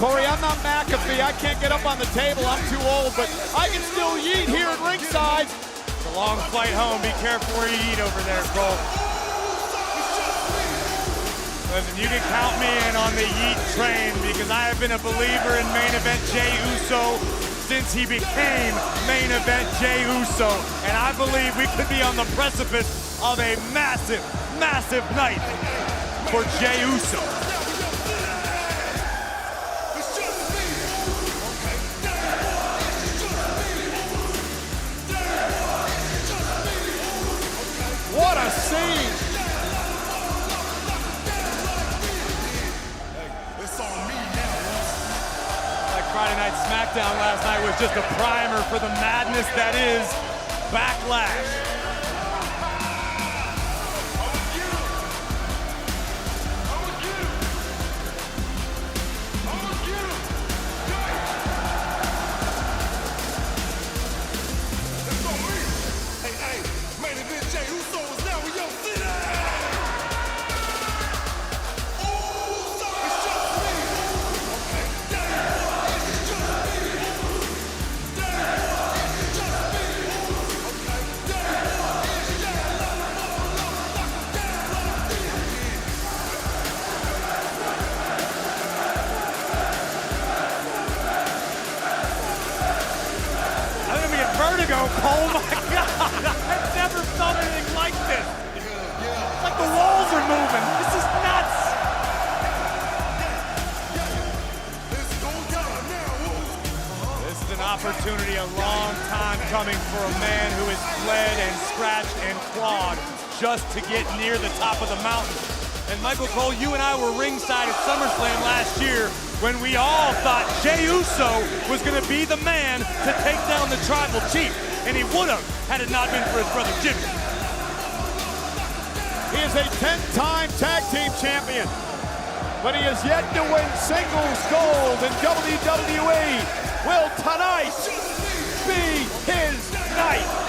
Corey, I'm not McAfee. I can't get up on the table. I'm too old, but I can still yeet here at ringside. It's a long flight home. Be careful where you eat over there, Cole. Listen, you can count me in on the yeet train because I have been a believer in main event Jey Uso since he became main event Jey Uso. And I believe we could be on the precipice of a massive, massive night for Jey Uso. What a scene! Like Friday Night SmackDown last night was just a primer for the madness that is Backlash. Vertigo, oh my God, I've never felt anything like this. It's like the walls are moving, this is nuts. This is an opportunity, a long time coming for a man who has bled and scratched and clawed just to get near the top of the mountain. And Michael Cole, you and I were ringside at SummerSlam last year when we all thought Jey Uso was going to be the man to take down the Tribal Chief. And he would have, had it not been for his brother Jimmy. He is a 10-time tag team champion, but he has yet to win singles gold in WWE. Will tonight be his night?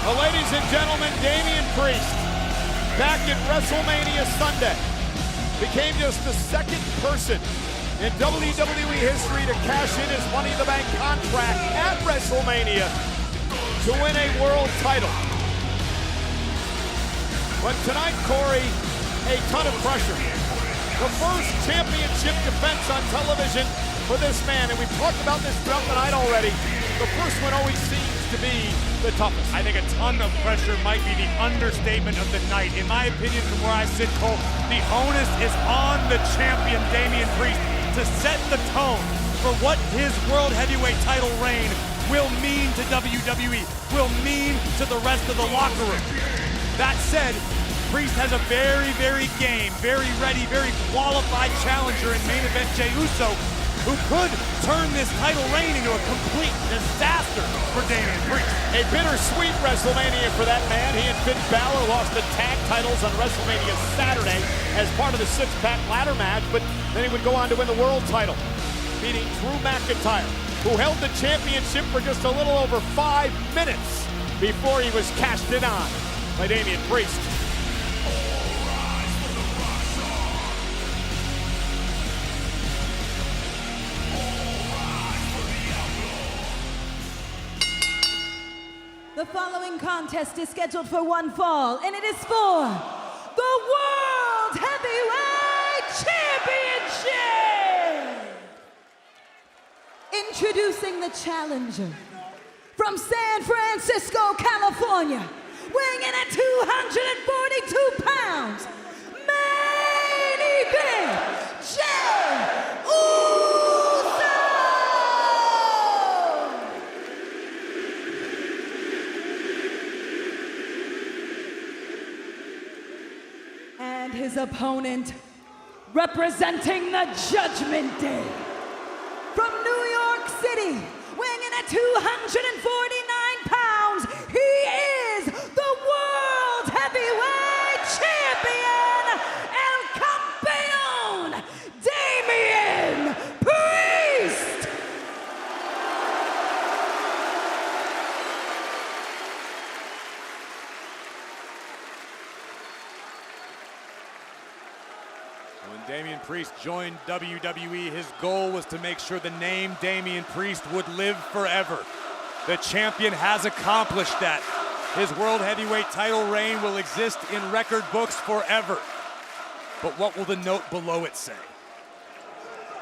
Well, ladies and gentlemen, Damian Priest, back at WrestleMania Sunday, became just the second person in WWE history to cash in his Money in the Bank contract at WrestleMania to win a world title. But tonight, Corey, a ton of pressure. The first championship defense on television for this man, and we've talked about this throughout the night already. The first one always seems to be the toughest. I think a ton of pressure might be the understatement of the night. In my opinion, from where I sit, Cole, the onus is on the champion, Damian Priest, to set the tone for what his World Heavyweight title reign will mean to WWE, will mean to the rest of the locker room. That said, Priest has a very, very game, very ready, very qualified challenger in main event Jey Uso, who could turn this title reign into a complete disaster for Damian Priest. A bittersweet WrestleMania for that man. He and Finn Balor lost the tag titles on WrestleMania Saturday as part of the six-pack ladder match, but then he would go on to win the world title, beating Drew McIntyre, who held the championship for just a little over 5 minutes before he was cashed in on by Damian Priest. The following following contest is scheduled for one fall, and it is for the World Heavyweight Championship! Introducing the challenger from San Francisco, California, weighing in at 242 pounds, main event, Jey Uso! And his opponent, representing the Judgment Day, from New York City, weighing in at 249 pounds, he is the World Heavyweight Champion, El Campeón, Damian Priest! When Damian Priest joined WWE, his goal was to make sure the name Damian Priest would live forever. The champion has accomplished that. His World Heavyweight title reign will exist in record books forever. But what will the note below it say?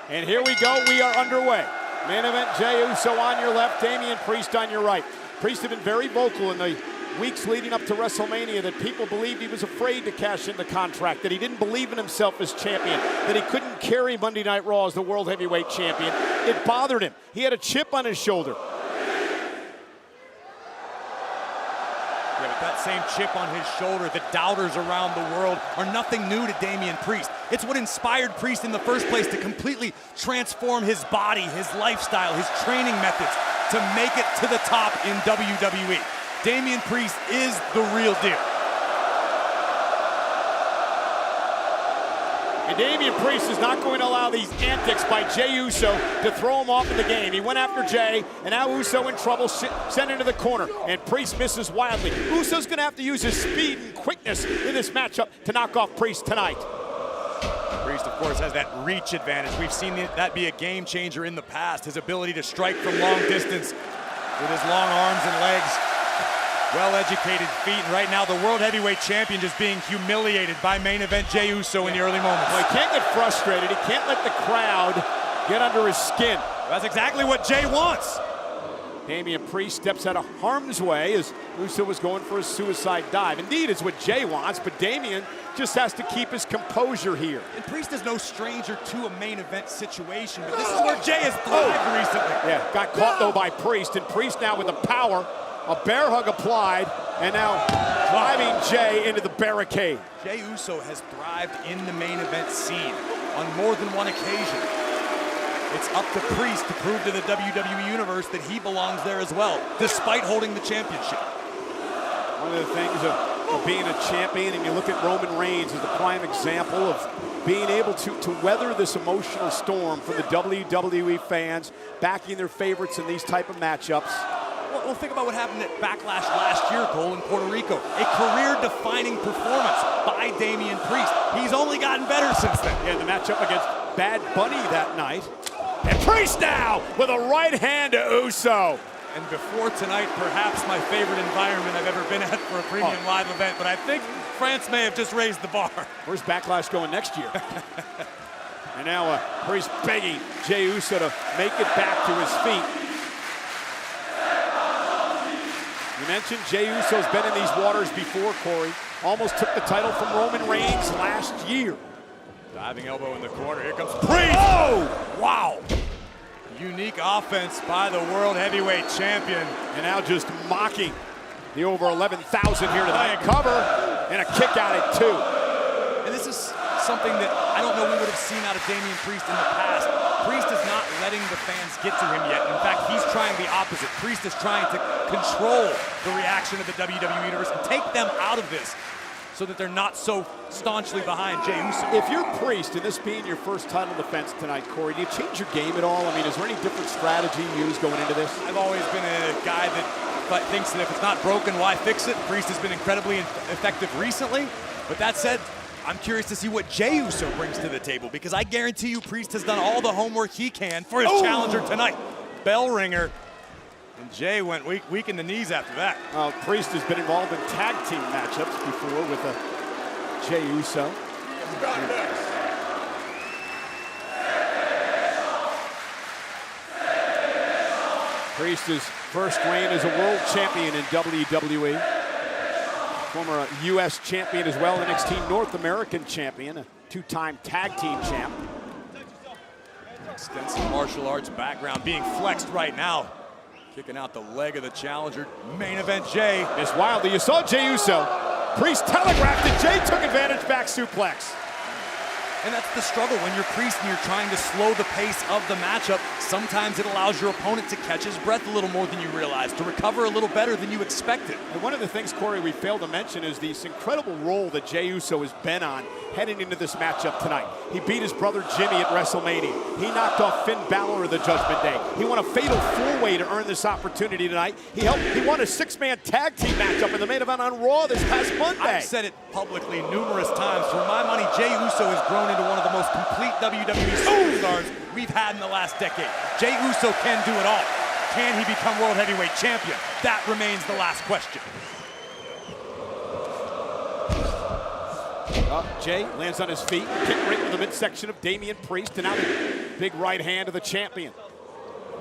And here we go, we are underway. Main event, Jey Uso on your left, Damian Priest on your right. Priest had been very vocal in the weeks leading up to WrestleMania that people believed he was afraid to cash in the contract, that he didn't believe in himself as champion, that he couldn't carry Monday Night Raw as the World Heavyweight Champion. It bothered him. He had a chip on his shoulder. Yeah, but that same chip on his shoulder, the doubters around the world are nothing new to Damian Priest. It's what inspired Priest in the first place to completely transform his body, his lifestyle, his training methods to make it to the top in WWE. Damian Priest is the real deal. And Damian Priest is not going to allow these antics by Jey Uso to throw him off of the game. He went after Jey, and now Uso in trouble, sent into the corner, and Priest misses wildly. Uso's going to have to use his speed and quickness in this matchup to knock off Priest tonight. Priest, of course, has that reach advantage. We've seen that be a game changer in the past. His ability to strike from long distance with his long arms and legs. Well-educated feet, and right now the World Heavyweight Champion just being humiliated by main event Jey Uso in the early moments. Well, he can't get frustrated. He can't let the crowd get under his skin. That's exactly what Jey wants. Damian Priest steps out of harm's way as Uso was going for a suicide dive. Indeed, it's what Jey wants, but Damian just has to keep his composure here. And Priest is no stranger to a main event situation, but this is where Jey has thrived recently. Yeah, got caught though by Priest, and Priest now with the power. A bear hug applied, and now driving Jey into the barricade. Jey Uso has thrived in the main event scene on more than one occasion. It's up to Priest to prove to the WWE Universe that he belongs there as well, despite holding the championship. One of the things of being a champion, and you look at Roman Reigns as the prime example of being able to weather this emotional storm for the WWE fans, backing their favorites in these type of matchups. Well, think about what happened at Backlash last year, Cole, in Puerto Rico. A career-defining performance by Damian Priest. He's only gotten better since then. Yeah, the matchup against Bad Bunny that night. And Priest now with a right hand to Uso. And before tonight, perhaps my favorite environment I've ever been at for a premium live event, but I think France may have just raised the bar. Where's Backlash going next year? And now Priest begging Jey Uso to make it back to his feet. You mentioned Jey Uso's been in these waters before, Corey. Almost took the title from Roman Reigns last year. Diving elbow in the corner. Here comes Priest. Oh, wow. Unique offense by the World Heavyweight Champion. And now just mocking the over 11,000 here tonight. Cover and a kick out at 2. And this is something that I don't know we would have seen out of Damian Priest in the past. Priest is not letting the fans get to him yet. In fact, he's trying the opposite. Priest is trying to control the reaction of the WWE Universe and take them out of this so that they're not so staunchly behind Jey Uso. If you're Priest, and this being your first title defense tonight, Corey, do you change your game at all? I mean, is there any different strategy you use going into this? I've always been a guy that thinks that if it's not broken, why fix it? Priest has been incredibly effective recently, but that said, I'm curious to see what Jey Uso brings to the table, because I guarantee you Priest has done all the homework he can for his challenger tonight. Bell ringer. And Jay went weak in the knees after that. Priest has been involved in tag team matchups before with Jey Uso. Priest's first reign as a world champion in WWE. Former U.S. champion as well, NXT North American champion, a two-time tag team champ. Extensive martial arts background being flexed right now. Kicking out the leg of the challenger. Main event Jay. Miss Wilder, you saw Jey Uso. Priest telegraphed it, Jay took advantage, back suplex. And that's the struggle when you're Priest and you're trying to slow the pace of the matchup. Sometimes it allows your opponent to catch his breath a little more than you realize, to recover a little better than you expected. And one of the things, Corey, we failed to mention is this incredible role that Jey Uso has been on heading into this matchup tonight. He beat his brother Jimmy at WrestleMania. He knocked off Finn Balor at the Judgment Day. He won a fatal four-way to earn this opportunity tonight. He won a six-man tag team matchup in the main event on Raw this past Monday. I've said it publicly numerous times. For my money, Jey Uso has grown into one of the most complete WWE superstars we've had in the last decade. Jey Uso can do it all. Can he become World Heavyweight Champion? That remains the last question. Jay lands on his feet, kick right into the midsection of Damian Priest, and now the big right hand of the champion.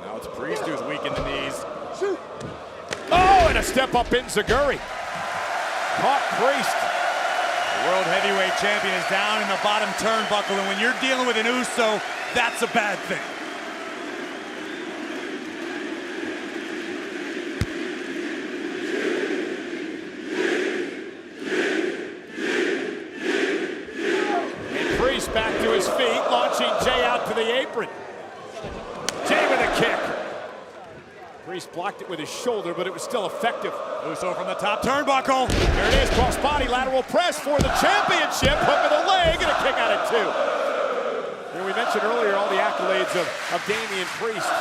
Now it's Priest who's weak in the knees. Oh, and a step up in Zaguri. Caught Priest. The World Heavyweight Champion is down in the bottom turnbuckle, and when you're dealing with an Uso, that's a bad thing. Back to his feet, launching Jay out to the apron. Jay with a kick. Priest blocked it with his shoulder, but it was still effective. Uso from the top turnbuckle. There it is, cross-body lateral press for the championship. Hook of the leg and a kick out at two. And we mentioned earlier all the accolades of Damian Priest.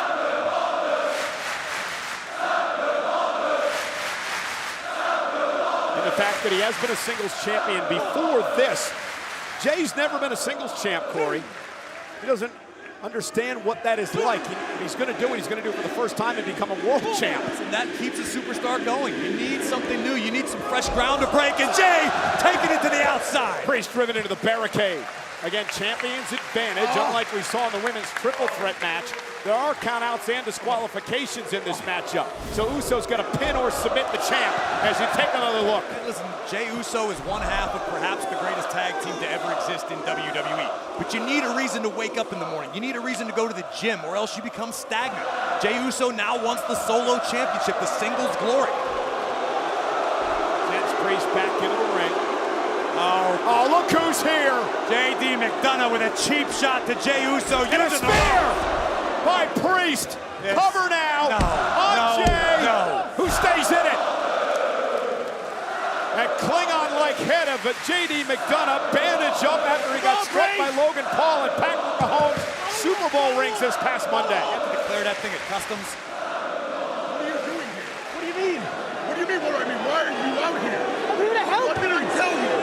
And the fact that he has been a singles champion before this. Jay's never been a singles champ, Corey. He doesn't understand what that is like. He's going to do it. He's going to do it for the first time and become a world champ. And that keeps a superstar going. You need something new. You need some fresh ground to break. And Jay taking it to the outside. Priest driven into the barricade. Again, champion's advantage. Unlike we saw in the women's triple threat match, there are countouts and disqualifications in this matchup. So Uso's got to pin or submit the champ as you take another look. Hey, listen, Jey Uso is one half of perhaps the greatest tag team to ever exist in WWE. But you need a reason to wake up in the morning. You need a reason to go to the gym, or else you become stagnant. Jey Uso now wants the solo championship, the singles glory. Sends Priest back into the ring. Oh, look who's here. J.D. McDonough with a cheap shot to Jey Uso. And a spear by Priest. Yes. Cover now on Jay, who stays in it. That Klingon-like head of J.D. McDonough bandaged up after he got struck by Logan Paul at Patrick Mahomes' Super Bowl rings this past Monday. You have to declare that thing at Customs. What are you doing here? What do you mean? What do you mean, what do I mean? Why are you out here? I'm here to help. What did I tell you?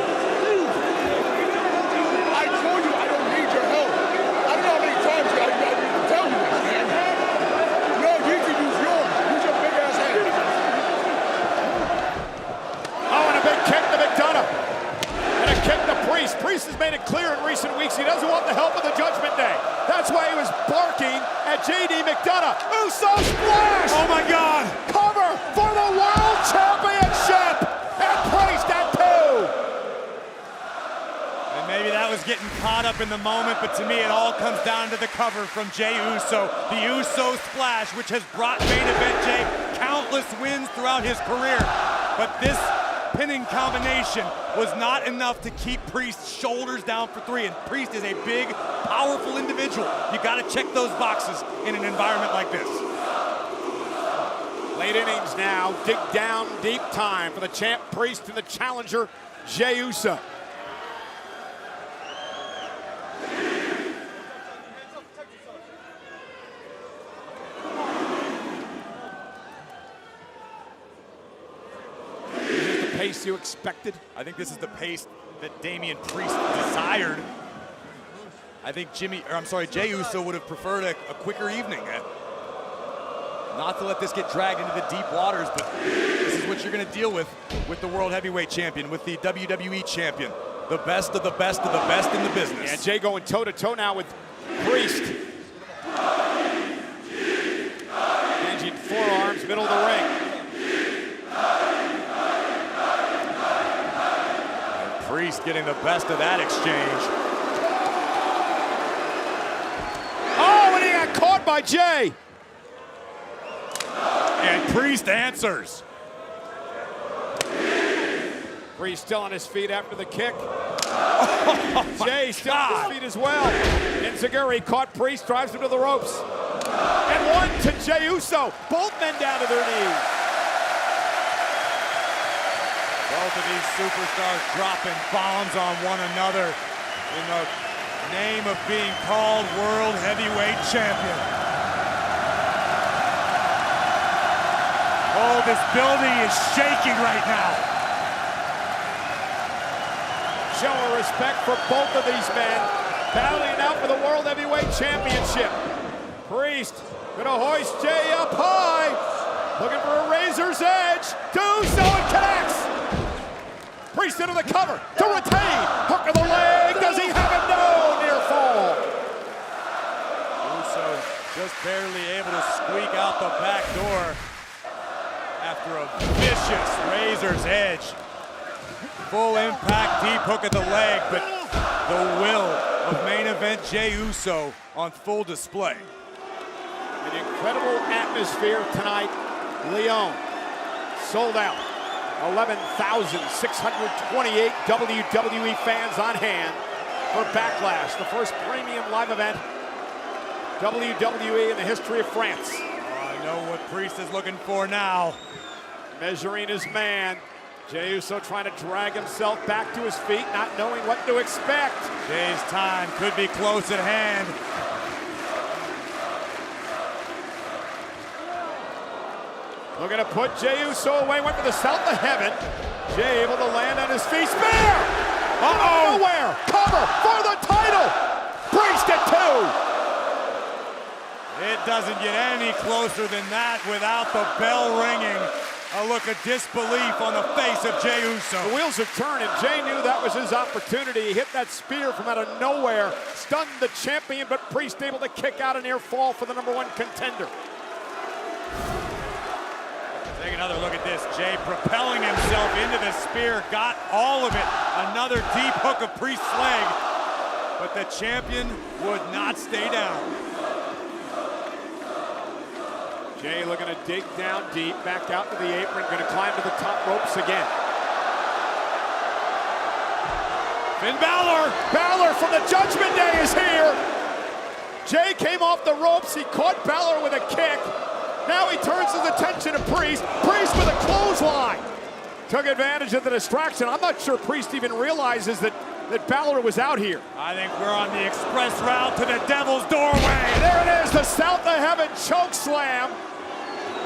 I told you I don't need your help. I don't know how many times I need to tell you this, man. No, you can use yours. Use your big ass hand. Oh, and a big kick to McDonough. And a kick to Priest. Priest has made it clear in recent weeks he doesn't want the help of the Judgment Day. That's why he was barking at J.D. McDonough. Uso splash! Oh my God! Cover for the World Championship! And Priest at 2! And maybe that was getting caught up in the moment, but to me it all comes down to the cover from Jey Uso. The Uso splash, which has brought main event Jay countless wins throughout his career. But this pinning combination was not enough to keep Priest's shoulders down for 3. And Priest is a big, powerful individual. You got to check those boxes in an environment like this. Late innings now, dig down deep time for the champ Priest and the challenger Jey Uso. Pace you expected? I think this is the pace that Damian Priest desired. I think Jey Uso would have preferred a quicker evening. not to let this get dragged into the deep waters, but this is what you're going to deal with the World Heavyweight Champion, with the WWE Champion. The best of the best of the best in the business. And Jay going toe-to-toe now with Priest. Changing forearms, middle of the ring. And Priest getting the best of that exchange. Oh, and he got caught by Jay. And Priest answers. Priest still on his feet after the kick. Jay still on his feet as well. Enziguri caught Priest, drives him to the ropes. And one to Jey Uso. Both men down to their knees. Both of these superstars dropping bombs on one another in the name of being called World Heavyweight Champion. Oh, this building is shaking right now. Showing respect for both of these men, battling out for the World Heavyweight Championship. Priest gonna hoist Jay up high, looking for a razor's edge. Uso and connects. Priest into the cover to retain. Hook of the leg. Does he have it? No, near fall. Uso just barely able to squeak out the back door after a vicious razor's edge. Full impact, deep hook at the leg, but the will of main event Jey Uso on full display. An incredible atmosphere tonight. Lyon sold out. 11,628 WWE fans on hand for Backlash, the first premium live event WWE in the history of France. I know what Priest is looking for now. Measuring his man. Jey Uso trying to drag himself back to his feet, not knowing what to expect. Jay's time could be close at hand. Looking to put Jey Uso away, went for the south of heaven. Jay able to land on his feet. Spear! Uh-oh! Nowhere! Cover for the title! Priest at 2! It doesn't get any closer than that without the bell ringing. A look of disbelief on the face of Jey Uso. The wheels are turning. Jay knew that was his opportunity. He hit that spear from out of nowhere, stunned the champion, but Priest able to kick out a near fall for the #1 contender. Take another look at this. Jay propelling himself into the spear, got all of it. Another deep hook of Priest's leg, but the champion would not stay down. Jay looking to dig down deep, back out to the apron, going to climb to the top ropes again. Finn Balor! Balor from the Judgment Day is here! Jay came off the ropes, he caught Balor with a kick. Now he turns his attention to Priest. Priest with a clothesline. Took advantage of the distraction. I'm not sure Priest even realizes that Balor was out here. I think we're on the express route to the Devil's Doorway. And there it is, the South of Heaven choke slam.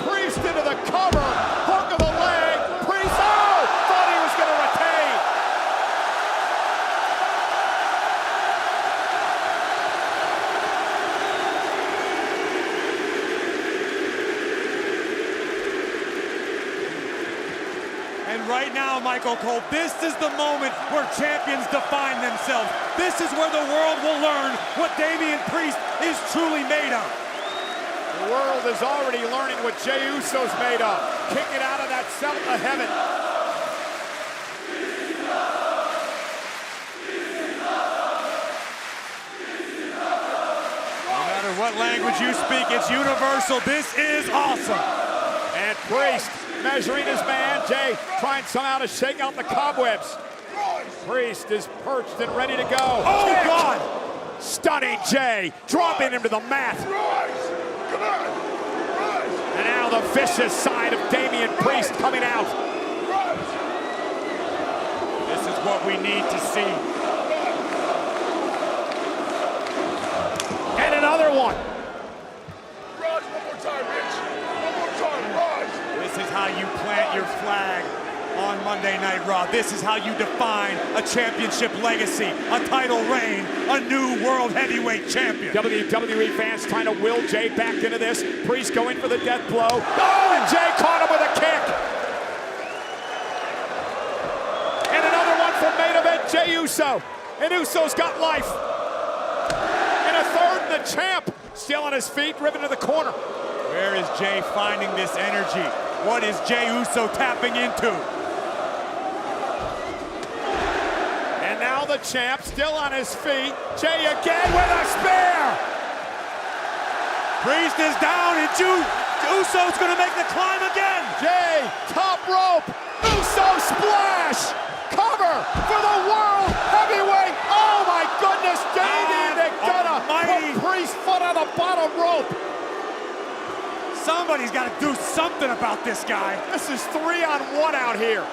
Priest into the cover, hook of the leg. Priest, oh, thought he was going to retain. And right now, Michael Cole, this is the moment where champions define themselves. This is where the world will learn what Damian Priest is truly made of. The world is already learning what Jey Uso's made of. Kick it out of that South of Heaven. No matter what language you speak, it's universal. This is awesome. And Priest measuring his man. Jay trying somehow to shake out the cobwebs. Priest is perched and ready to go. Oh, Kick. God! Stunning Jay, dropping him to the mat. Come on! Rise! And now the vicious side of Damian Priest coming out. This is what we need to see. And another one. Rise one more time, Mitch. One more time, rise. This is how you plant your flag on Monday Night Raw. This is how you define a championship legacy, a title reign, a new world heavyweight champion. WWE fans trying to will Jay back into this. Priest going for the death blow. Oh, and Jay caught him with a kick. And another one from main event Jey Uso. And Uso's got life. And a third, and the champ still on his feet, driven to the corner. Where is Jay finding this energy? What is Jey Uso tapping into? And now the champ still on his feet. Jay again with a spear. Priest is down, and Uso's gonna make the climb again. Jay, top rope. Uso splash. Cover for the world heavyweight. Oh my goodness, Davey McDonough put Priest foot on the bottom rope. Somebody's got to do something about this guy. This is 3-on-1 out here.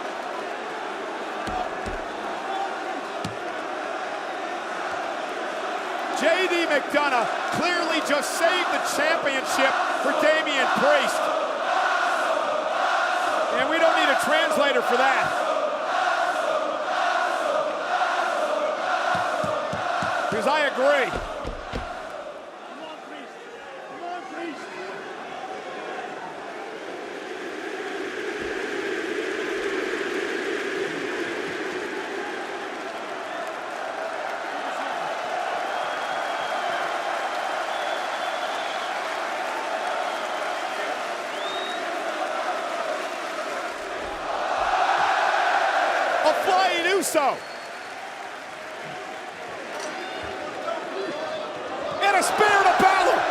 JD McDonough clearly just saved the championship for Damian Priest. And we don't need a translator for that. Because I agree. Come on, Priest. Come on, Priest. A flying Uso. And a spear to Balor.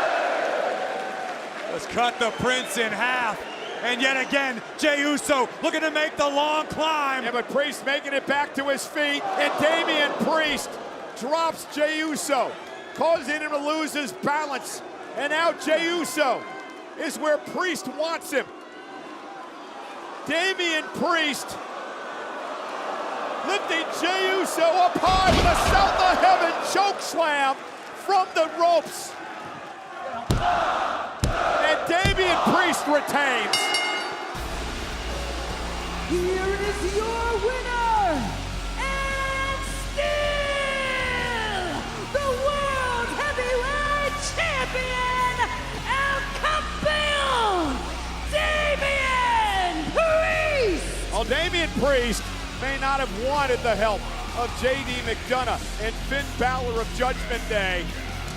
Let's cut the Prince in half. And yet again, Jey Uso looking to make the long climb. Yeah, but Priest making it back to his feet. And Damian Priest drops Jey Uso, causing him to lose his balance. And now Jey Uso is where Priest wants him. Damian Priest lifting Jey Uso up high with a South of Heaven choke slam from the ropes. And Damian Priest retains. Here is your winner, and still the World Heavyweight Champion, El Campeón, Damian Priest! Well, Damian Priest may not have wanted the help of J.D. McDonough and Finn Balor of Judgment Day,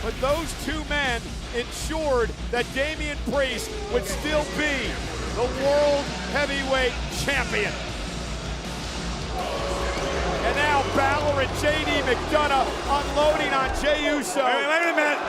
but those two men ensured that Damian Priest would still be the World Heavyweight Champion. And now Balor and J.D. McDonough unloading on Jey Uso. Wait a minute.